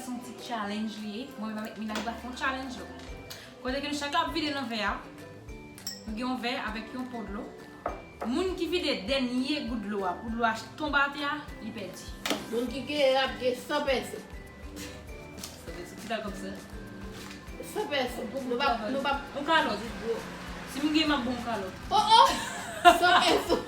son petit challenge lié. Moi, je vais mettre un challenge. Quand nous chaque vide dans verre, nous avons un verre avec un pot de l'eau. Moun qui vide dernier goût de l'eau, pour l'eau tombe à terre, il perd. Moun qui a 100 personnes. C'est comme ça. 100 personnes. Nous pas on calotte. Si nous avons un bon calotte. Oh 100 personnes.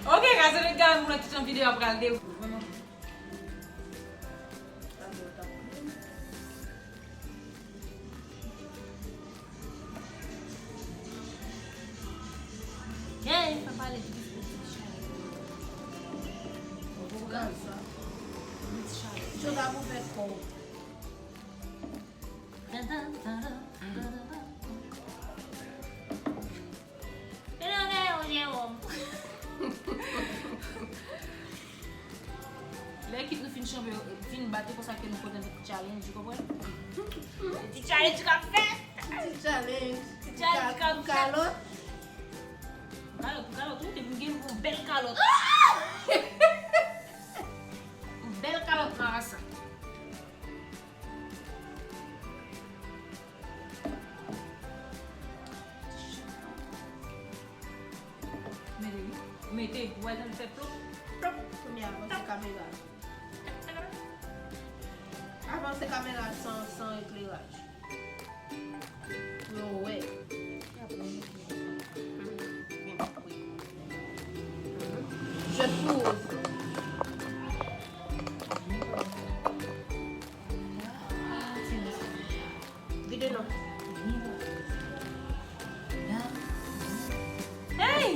Ok, guys, les gars, nous avons une vidéo après le déroulé. Hey, papa, les Je vais vous faire quoi? L'équipe nous finit battre pour ça que nous faisons un challenge, tu comprends? Petit challenge qu'on fait! Petit challenge. Petit challenge qu'on fait! Calotte. Calotte, tu es une belle calotte! Une belle calotte, Marassa! Mettez, vous allez le faire plop. Combien avant ces caméras? Avant ces caméras sans éclairage. Oh ouais. Je pose. Vide non. Hey!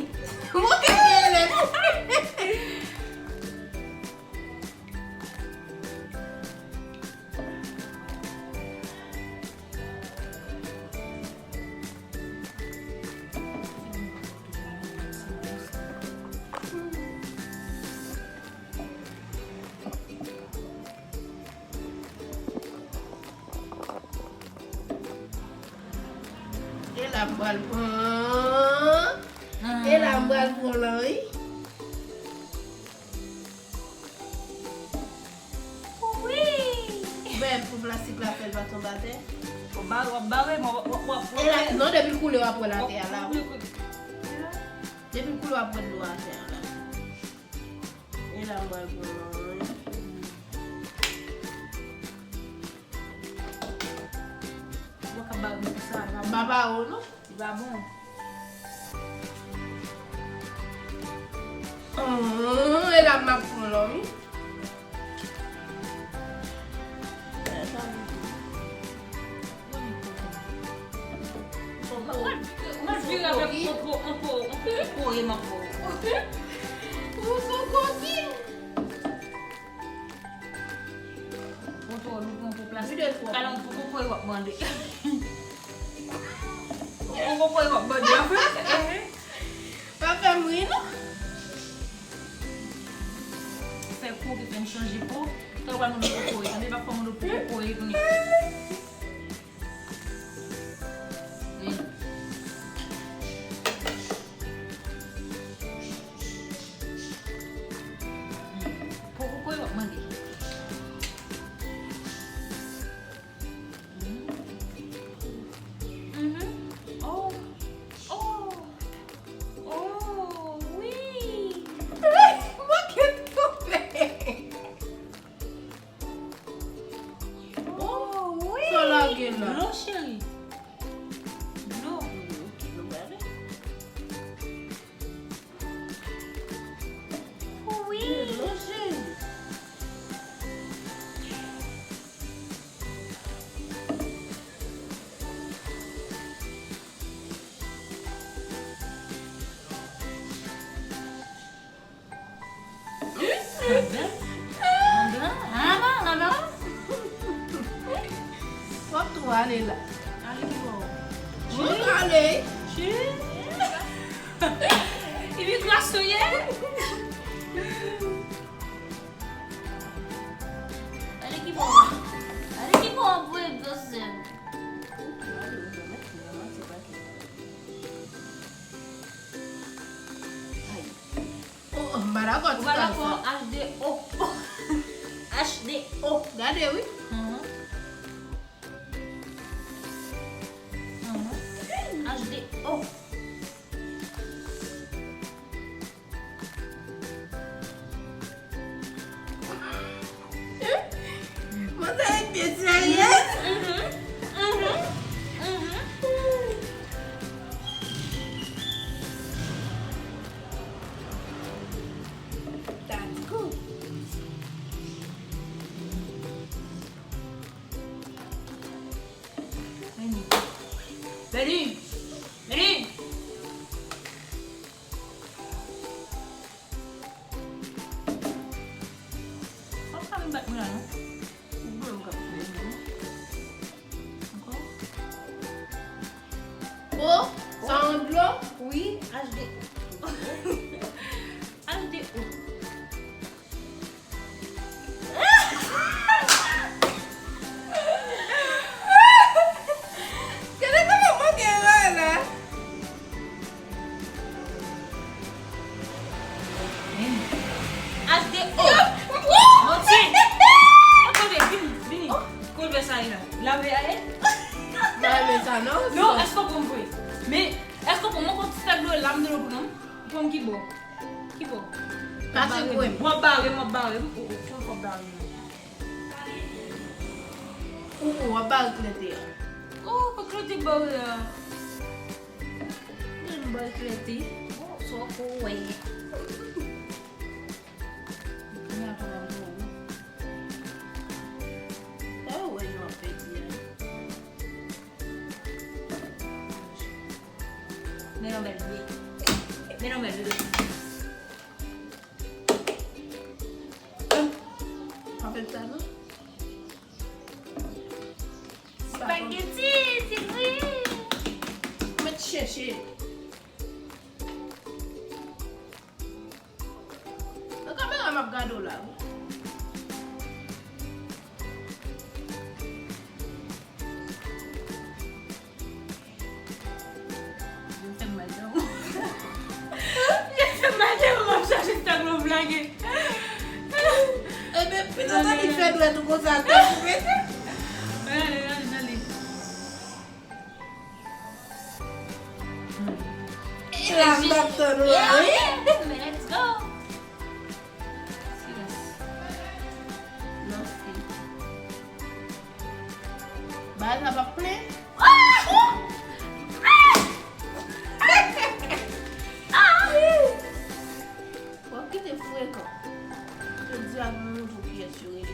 Et la balle pour et la balle pour l'œil. Oui! Ben pour plastique la pelle va tomber à terre. Et là, non, depuis le couler après la terre là. Depuis le couler après l'eau à terre là. Et la balle pour l'œil. Baba ou non? Il va bon. Et la map pour l'homme. Moi, je vais avec un pot et ma peau. Vous sont coquines. On peut placer. Vide quoi? Alors, on peut demander. On peut demander. Pas faire mourir non? Faire pour que tu changer pour. Tu vas nous le pour. Tu vas pas nous le pour. Pourquoi il va demander? Oh, oh, oh, oui. Moi qui est tombé. Oh, oui. Sur la gueule là. Non, chérie. Non. Oui. Faut tout aller là. Allez, Allez. il est glaçonné. Allez, qui bon. Allez, qui bon, vous êtes dossier. Oh, Maragot. Voilà pour HDO. HDO. Oh, regardez, oui. HDO. Vous êtes bien sérieux? That's good. Menu. Menu. Kau tak ambil mula no? Belum kau ambil. Encore? Oh, sans de l'eau? Oui, HD. HDO. Kenapa kamu gimana? HDO. Mochi. Apa dia? Bini. Kau biasa ina. Laver air. Mais ça non? Non, est-ce qu'on comprend? Mais est-ce que pour moi quand tu fais de l'eau, l'âme de l'eau pour nous, pour qui beau? Qui beau? Parce que oui. Moi barre. Faut barrer. On va pas regretter. Oh, faut que tu beau là. Une bonne créative. Oh, so cool. Ah ouais, je vais dire. Meron verde. Meron verde. Avec ça, non? Spaghetti, c'est vrai. Mais tu cherches. La caméra m'a regardé là. Je fais mal. Je fais mal, on va chercher ta gros blague. Eh bien, peut-être qu'il fait de tout comme ça. Allez. La docteur, oui. Mais let's go. Non, si. Bah, ça va plein. Quoi qui te fouet quand? Je dis à mon vous qui est sur lui.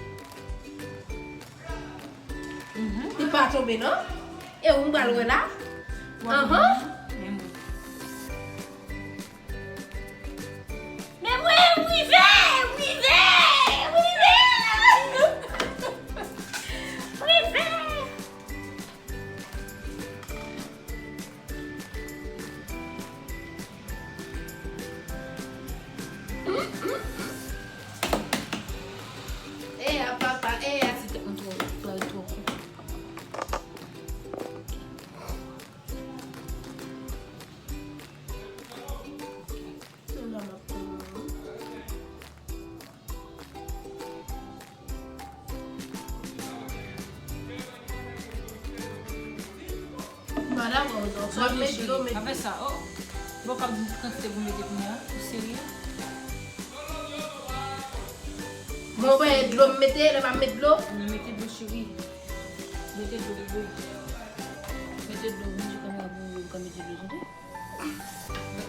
Tu pas tombé, non? Et on va le là? Mais oui, oui, vais. Eh, à papa, eh, à C'était un tour. Madame, on va mettre de l'eau, mais Après ça, oh. Bon, quand vous mettez pour moi, sérieux? bon, ouais, de l'eau, mettez, elle va mettre de l'eau. Mettez de l'eau, chérie. Mettez de l'eau. Mettez de l'eau. Mettez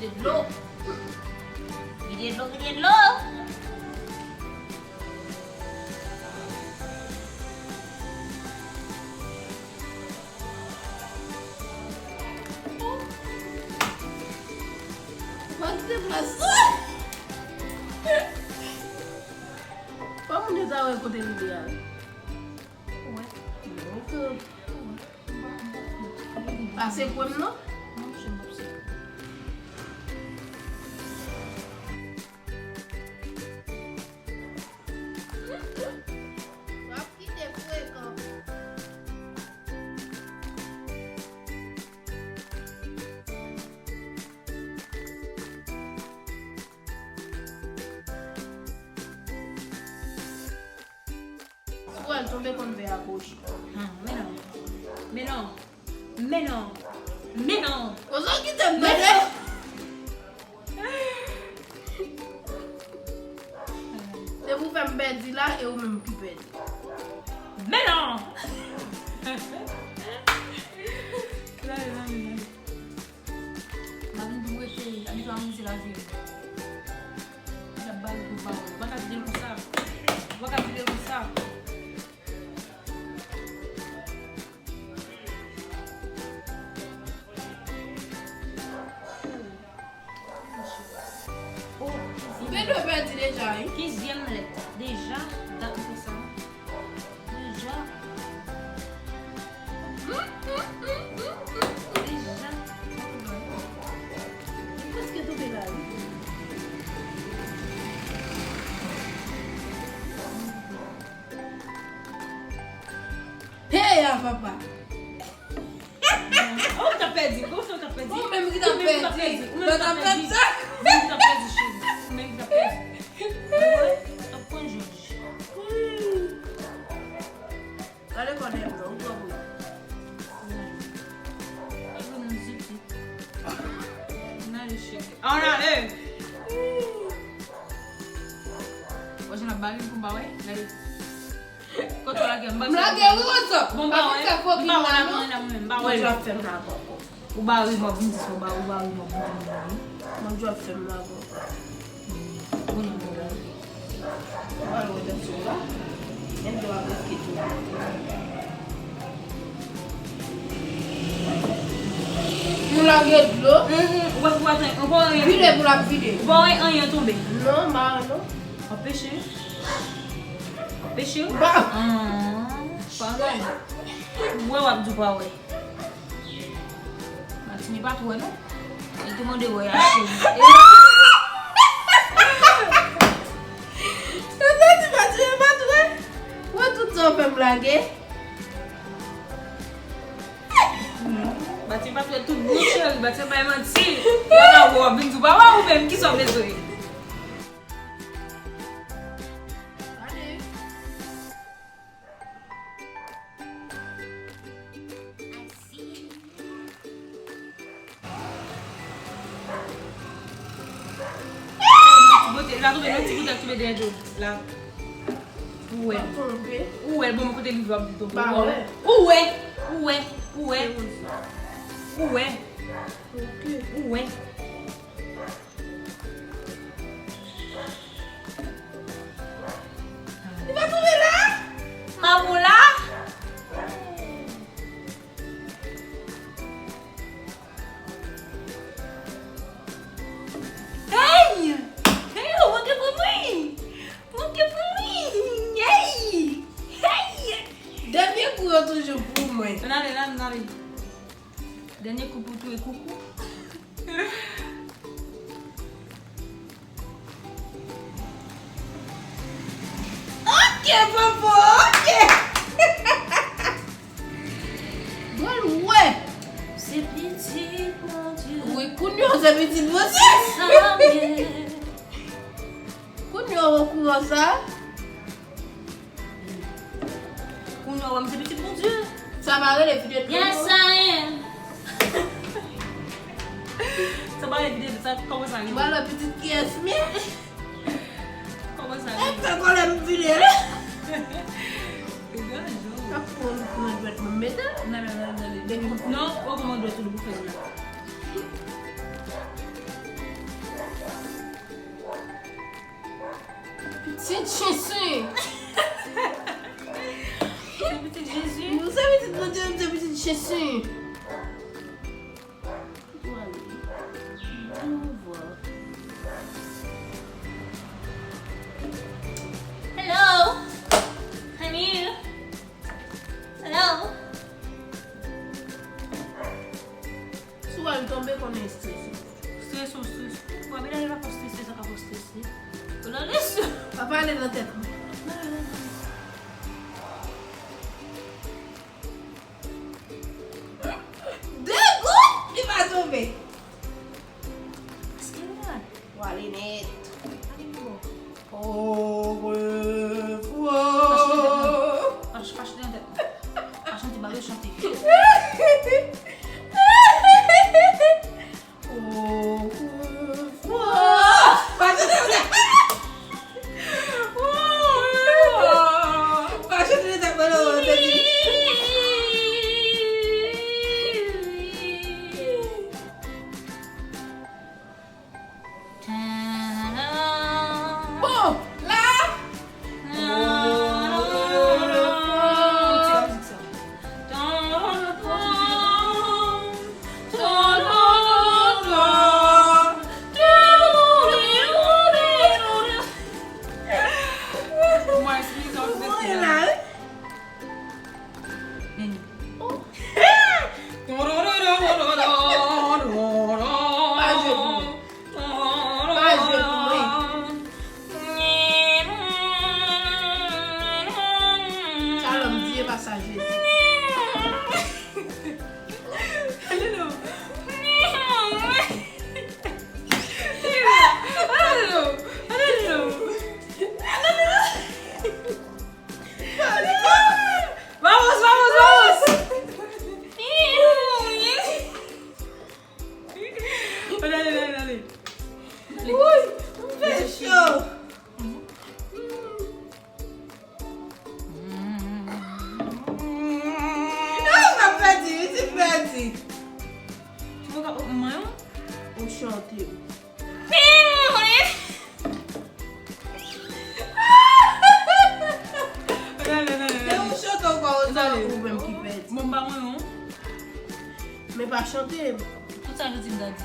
de l'eau. Mettez de l'eau. Mettez de l'eau. Quanto tempo passou? Vamos usar o poder ideal. Passei por não? Non, je ne sais pas. Soit elle tombe contre vers à gauche. Mais non. Mais non. Mais non. Mais non. On sent qu'il t'aime bien. Et vous faites un bête là et vous même qui pète. Mais non. La vie. La balle de balle. Va qu'à dire comme ça. Va qu'à dire comme ça. Vous faites le bête déjà, hein? 15e lettre. Déjà, date de ça. Déjà. Qu'est-ce que tu fais là? Hey, papa! Oh, t'as perdu. Comment ça t'as perdu? Oh, même qui t'a perdu? T'as perdu. Mais t'as perdu ça? Même t'as perdu chez nous. Même t'as perdu. Ouais, t'as point Georges. Allez, qu'on aime, non? On a le. Hoje na baga com bawe, daí. Quanto lá que é? Mlage uso! Bom bawe. Apita fogo Bawe na na mão. mão na mão, bawe. Moi, je vais faire ma coco. O bawe mo vinci so bawe, o bawe mo vinci. Moi, je vais faire ma coco. Boni mo. Olha o da sua. Dentro da bisquito. Mlage de l'eau. Ouais, attends, on va rien. Vide pour la vide. Bon, rien tombé. Non, ma non. On pêche. On pêche. Bah. Pas mal. Ouais, ouais, du bawe. Mais tu n'es pas toi, non? Il te demande de voyager. Tu vas pas trouver? Ouais, tout ça fait blaguer. Bah tu pas tout bouché, bah tu pas menti. Là on va venir du baba ou même qui sont besoin. Allez. Là tu veux petit bout tu mets derrière là. Ouais. Ouais, bon côté livre plutôt. Bah ouais. Ouais. Ouais. Ouais. Ouais. Ok. Ouais. Tu vas trouver là? Maman là? Hey! Hey, what for me? What for me? Hey! Hey! Dernier coup, toujours pour moi. Allez. Dernier coup pour tout et coucou. Ok, papa, ok. Bon, ouais. C'est petit, mon Dieu. Oui, Kounio, c'est petit aussi. Ça vient. Kounio, on court ça. C'est petit, mon Dieu. Ça va aller les vidéos de Yes, Kounio. I am. Ça va les vidéos de ça, comment ça arrive? Voilà, la petite qui est smie. Comment ça Elle arrive? fait qu'on l'aime vidéo. Regarde, Jo. On doit me mettre. Non, oh, comment on doit tout le bouffer là? Petite Jésus. C'est petit Jésus. Vous savez, c'est petite Jésus. Hello. Honey. Hello. Soit elle tombe qu'on est stressé. Stress. Pô, melhor levar pra stress, acabou o stress. Olha isso. Papa, elle est dans tête. Dégoût, il va tomber. Walinette. Oh, Bon, là. Mais pas chanter. Tout ça, je dis, daddy.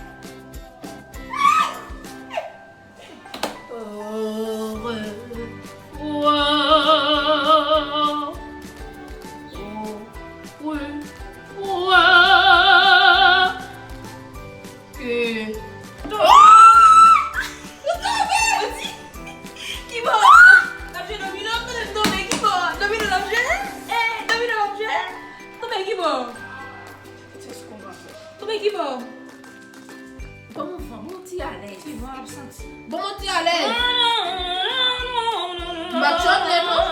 Bon, tu à l'aise. Ma chanter, non?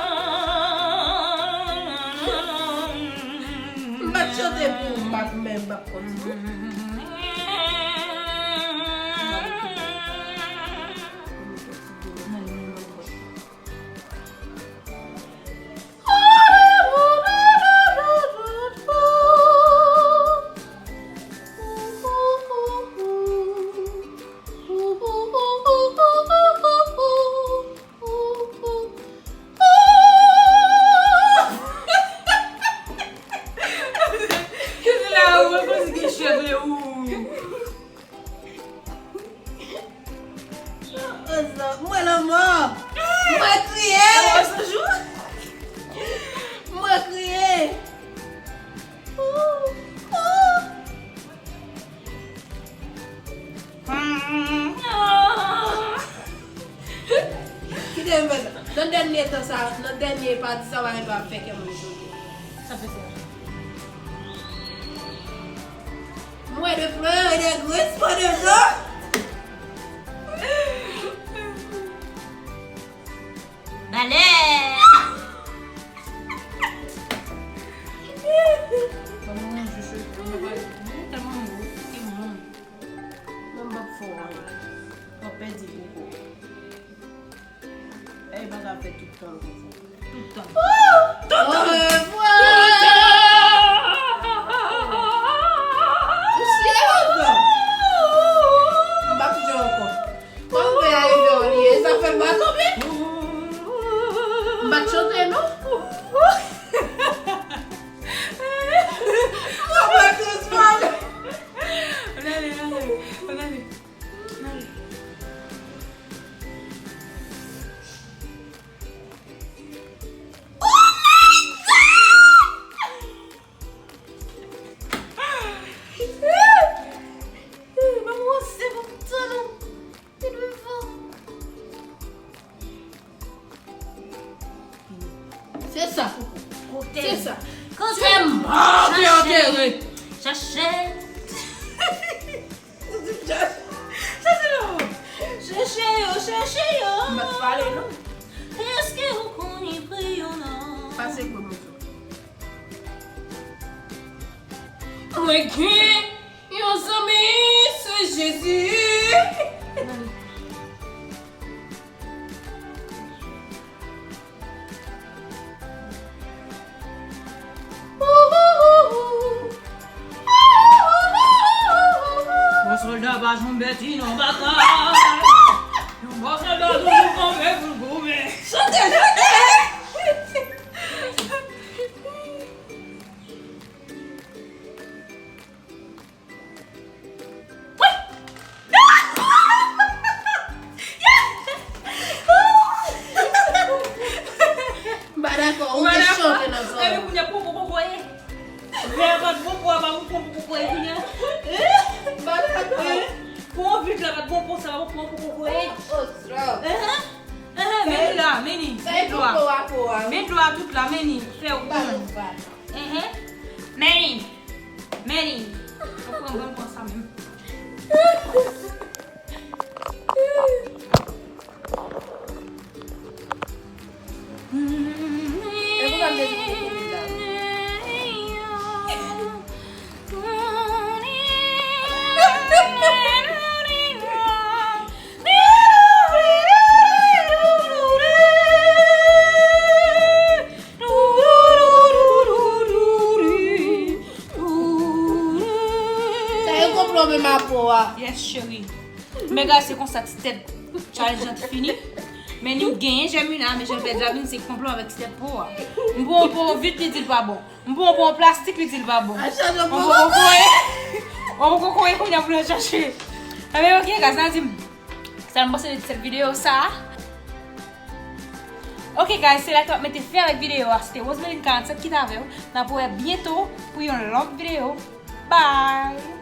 Ma chanter pour ma même ma moi la mort. Moi crier. Moi crier. Qui t'aime dans le dernier temps ça, dans le dernier parti ça va faire que mon jour. Ça fait ça. Moi de fleurs et de grosses pour de gens. Tout le temps. Au revoir. Ça fait mal tomber. Ma chanter non? C'est ça. C'est ça. Quand C'est mort. J'achète. Cherchez, Ma parler non? est-ce que vous connaissez pris ou non? Passez comme ça. Mais qui? Nos amis, c'est Jésus. la jambette, non, bataille. On va se donner pour le gouvernement. Chantez. Bah d'accord, on est chanté dans ça. Mais vous n'avez pas beaucoup quoi. Vous n'avez pas de bon pour avoir beaucoup quoi. Bah d'accord. Pour vite là, bon pour ça, bon pour quoi. Oh, trop. Mais là, Meni. Ça est tout pour à quoi. Mets-toi toute la Meni. Fais au bout. Meni. Meni. Faut prendre un comme ça même. Et vous m'avez dit ma poa. Yes, chérie. Mais gars, c'est comme ça, c'était challenge fini. Mais nous gagnons, j'aime une mais je vais déjà venir, c'est complot avec cette peau. Bon pour vite, il dit pas bon. Bon pour plastique, il dit pas bon. On va courir qu'on a voulu chercher. Mais ok, gars, ça dit. Ça me passe de cette vidéo, ça. Ok, guys, c'est là que je m'étais fait avec la vidéo. C'était Rosemary 47 qui t'avait. On va bientôt pour une longue vidéo. Bye!